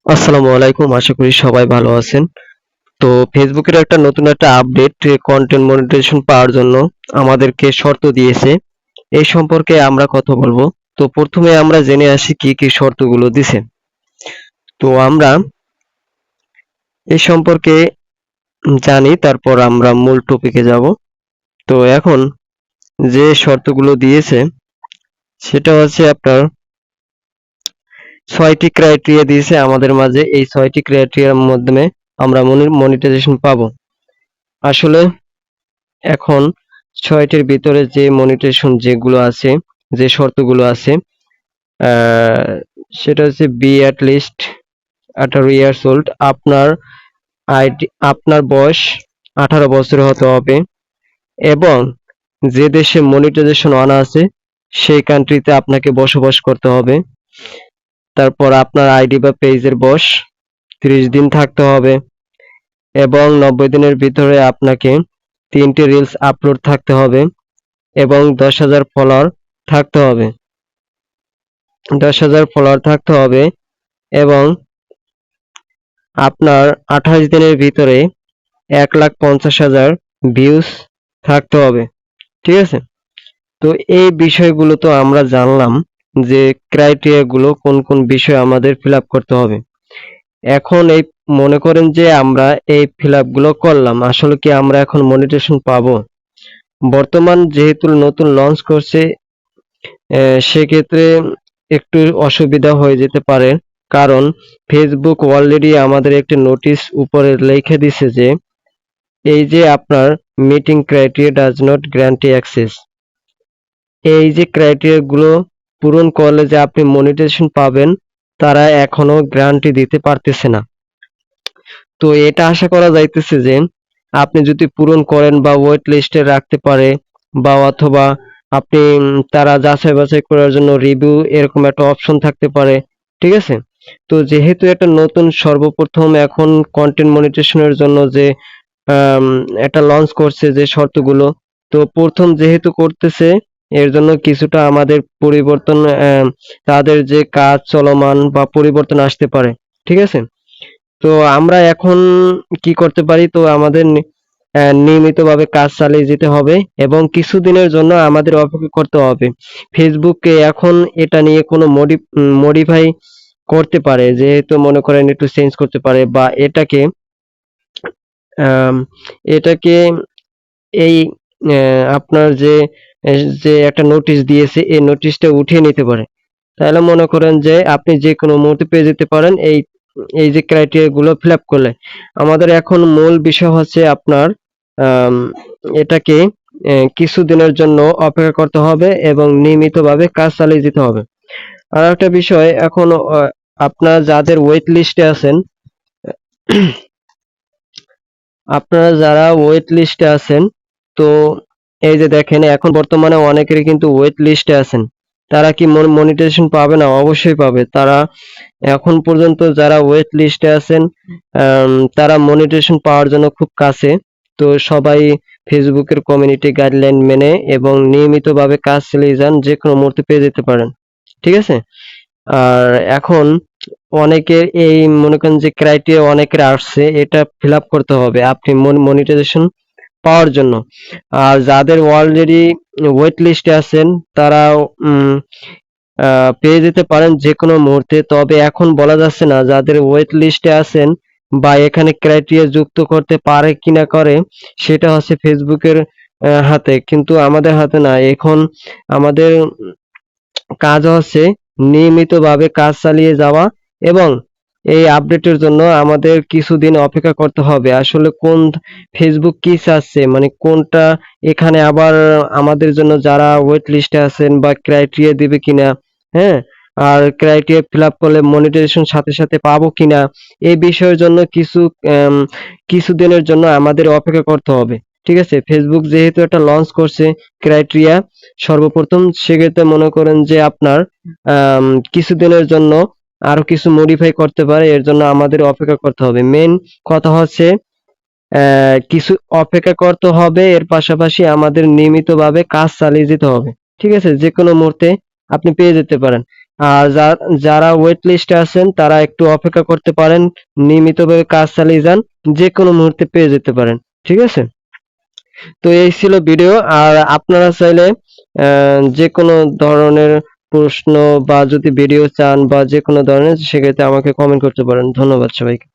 আসসালামু আলাইকুম, আশা করি সবাই ভালো আছেন। তো ফেসবুকের নতুন একটা আপডেট কন্টেন্ট মনিটাইজেশন পাওয়ার জন্য আমাদেরকে শর্ত দিয়েছে। এই সম্পর্কে আমরা কথা বলবো। তো প্রথমে আমরা জেনে আসি কি কি শর্তগুলো দিছে। তো আমরা এই সম্পর্কে জানি, তারপর আমরা মূল টপিকে যাব। তো এখন যে শর্তগুলো দিয়েছে সেটা হচ্ছে আপনার ৬টি ক্রাইটেরিয়া দিয়েছে আমাদের মাঝে। এই ৬টি ক্রাইটেরিয়ার মাধ্যমে আমরা মনিটাইজেশন পাবো। আসলে এখন ৬টির ভিতরে যে মনিটাইজেশন যেগুলো আছে, যে শর্তগুলো আছে, আহ, সেটা হচ্ছে be at least 18 years old. আপনার বয়স 18 বছর হতে হবে এবং যে দেশে মনিটাইজেশন অন আছে সেই কান্ট্রিতে আপনাকে বসবাস করতে হবে। তারপর আপনার আইডি বা পেজের বয়স 30 দিন থাকতে হবে এবং 90 দিনের ভিতরে আপনাকে 3টি রিলস আপলোড থাকতে হবে এবং 10,000 ফলোয়ার থাকতে হবে 10,000 ফলোয়ার থাকতে হবে এবং আপনার 28 দিনের ভিতরে 1,50,000 ভিউজ থাকতে হবে। ঠিক আছে? তো এই বিষয়গুলো তো আমরা জানলাম যে ক্রাইটেরিয়া গুলো কোন কোন বিষয় আমাদের ফিল আপ করতে হবে। এখন এই মনে করেন যে আমরা এই ফিল আপ গুলো করলাম, আসলে কি আমরা এখন মনিটাইজেশন পাবো? বর্তমান যেহেতু নতুন লঞ্চ করছে, সেক্ষেত্রে একটু অসুবিধা হয়ে যেতে পারে, কারণ ফেসবুক অলরেডি আমাদের একটি নোটিশ উপরে লিখে দিছে যে এই যে আপনার meeting criteria does not guarantee access. এই যে ক্রাইটেরিয়া গুলো পূরণ করলে যে আপনি মনিটাইজেশন পাবেন, তারা এখনো গ্যারান্টি দিতে পারতেছে না। তো এটা আশা করা যাইতেছে যে আপনি যদি পূরণ করেন বা ওয়েট লিস্টে রাখতে পারে, বা অথবা আপনি তারা যাচাই বাছাই করার জন্য রিভিউ এরকম একটা অপশন থাকতে পারে। ঠিক আছে? তো যেহেতু এটা নতুন, সর্বপ্রথম এখন কন্টেন্ট মনিটাইজেশনের জন্য যে আম, এটা লঞ্চ করছে যে শর্তগুলো, তো প্রথম যেহেতু করতেছে, এর জন্য কিছুটা আমাদের পরিবর্তন, তাদের যে কাজ চলমান বা পরিবর্তন আসতে পারে। ঠিক আছে? তো আমরা এখন কি করতে পারি? তো আমাদের নিয়মিতভাবে কাজ চালিয়ে যেতে হবে এবং কিছুদিনের জন্য আমাদের অপেক্ষা করতে হবে। ফেসবুকে এখন এটা নিয়ে কোনো মডিফাই করতে পারে, যেহেতু মনে করেন একটু চেঞ্জ করতে পারে, বা আম, এটাকে এই আপনার যে একটা নোটিশ দিয়েছে, এই নোটিশটা উঠিয়ে নিতে পারে। তাহলে মনে করেন যে আপনি যে কোনো মুহূর্তে পেয়ে যেতে পারেন এই এই যে ক্রাইটেরিয়া গুলো ফিল আপ করলে। আমাদের এখন মূল বিষয় হচ্ছে আপনার আম, এটাকে কিছুদিনের জন্য অপেক্ষা করতে হবে এবং নিয়মিতভাবে কাজ চালিয়ে যেতে হবে। আর একটা বিষয়, এখন আপনারা যাদের ওয়েট লিস্টে আছেন, আপনারা যারা ওয়েট লিস্টে আছেন, তো এই যে দেখেন এখন বর্তমানে অনেকেরই কিন্তু ওয়েট লিস্টে আছেন। তারা কি মনিটাইজেশন পাবে না? অবশ্যই পাবে। তারা এখন পর্যন্ত যারা ওয়েট লিস্টে আছেন, তারা মনিটাইজেশন পাওয়ার জন্য খুব কাছে। তো সবাই ফেসবুকের কমিউনিটি গাইডলাইন মেনে এবং নিয়মিতভাবে কাজ চালিয়ে যান, যে কোনো মুহূর্তে পেয়ে যেতে পারেন। ঠিক আছে? আর এখন অনেকের এই মনে করেন যে ক্রাইটেরিয়া অনেকের আসছে, এটা ফিল আপ করতে হবে আপনি মনিটাইজেশন পাওয়ার জন্য। আর যাদের অলরেডি ওয়েট লিস্টে আছেন, তারা উম, পেয়ে যেতে পারেন যে কোনো মুহূর্তে। তবে এখন বলা যাচ্ছে না যাদের ওয়েট লিস্টে আছেন বা এখানে ক্রাইটেরিয়া যুক্ত করতে পারে কিনা করে, সেটা হচ্ছে ফেসবুকের হাতে, কিন্তু আমাদের হাতে না। এখন আমাদের কাজ হচ্ছে নিয়মিতভাবে কাজ চালিয়ে যাওয়া এবং এই আপডেটের জন্য আমাদের কিছুদিন অপেক্ষা করতে হবে। আসলে ফেসবুক কি চাচ্ছে, মানে কোনটা এখানে আবার আমাদের জন্য যারা ওয়েট লিস্টে আছেন বা ক্রাইটেরিয়া দিবে কিনা, হ্যাঁ, আর ক্রাইটেরিয়া ফিল আপ করলে মনিটাইজেশন সাথে সাথে পাবো কিনা, এই বিষয়ের জন্য কিছুদিনের জন্য আমাদের অপেক্ষা করতে হবে। ঠিক আছে? ফেসবুক যেহেতু একটা লঞ্চ করছে ক্রাইটেরিয়া সর্বপ্রথম, সেক্ষেত্রে মনে করেন যে আপনার কিছুদিনের জন্য আরো কিছু মডিফাই করতে পারে, এর জন্য আমাদের অপেক্ষা করতে হবে। মেন কথা হচ্ছে কিছু অপেক্ষা করতে হবে, এর পাশাপাশি আমাদের নিয়মিতভাবে কাজ চালিয়ে যেতে হবে। ঠিক আছে? যে কোনো মুহূর্তে আপনি পেয়ে যেতে পারেন। আর যারা ওয়েট লিস্টে আছেন তারা একটু অপেক্ষা করতে পারেন, নিয়মিতভাবে কাজ চালিয়ে যান, যে কোনো মুহূর্তে পেয়ে যেতে পারেন। ঠিক আছে? তো এই ছিল ভিডিও। আর আপনারা চাইলে যে কোনো ধরনের প্রশ্ন বা যদি ভিডিও চান বা যে কোনো ধরনের, সেক্ষেত্রে আমাকে কমেন্ট করতে পারেন। ধন্যবাদ সবাইকে।